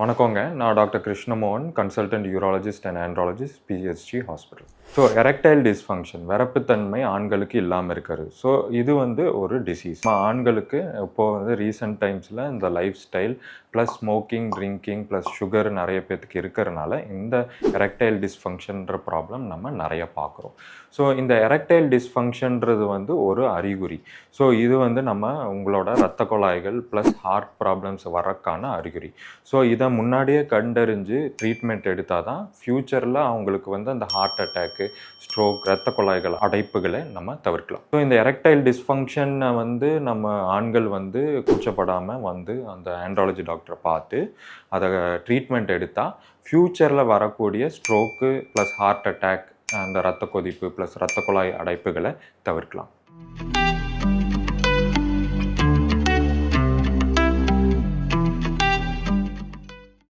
வணக்கங்க. நான் doctor Krishnamohan, consultant urologist and andrologist, PHC hospital. So erectile dysfunction விரப்புத்தன்மை ஆண்களுக்கு இல்லாமல் இருக்கிறது. ஸோ இது ஒரு டிசீஸ். ஆண்களுக்கு இப்போது ரீசெண்ட் டைம்ஸில் இந்த life style plus smoking, drinking plus sugar நிறைய பேத்துக்கு இருக்கிறனால இந்த எரெக்டைல் டிஸ்ஃபங்க்ஷன்ற ப்ராப்ளம் நம்ம நிறைய பார்க்குறோம். ஸோ இந்த எரெக்டைல் டிஸ்ஃபங்க்ஷன்றது ஒரு அறிகுறி. ஸோ இது நம்ம உங்களோட இரத்த குழாய்கள் ப்ளஸ் ஹார்ட் ப்ராப்ளம்ஸ் வரக்கான அறிகுறி. ஸோ இதை முன்னாடியே கண்டறிஞ்சு ட்ரீட்மெண்ட் எடுத்தால் தான் ஃப்யூச்சரில் அவங்களுக்கு அந்த ஹார்ட் அட்டாக்கு, ஸ்ட்ரோக், இரத்த குழாய்கள் அடைப்புகளை நம்ம தவிர்க்கலாம். ஸோ இந்த எரெக்டைல் டிஸ்ஃபங்க்ஷனை நம்ம ஆண்கள் கூச்சப்படாமல் அந்த ஆண்ட்ராலஜி டாக்டரை பார்த்து அதை ட்ரீட்மெண்ட் எடுத்தால் ஃப்யூச்சரில் வரக்கூடிய ஸ்ட்ரோக்கு ப்ளஸ் ஹார்ட் அட்டாக், அந்த இரத்த கொதிப்பு ப்ளஸ் இரத்த குழாய் அடைப்புகளை தவிர்க்கலாம்.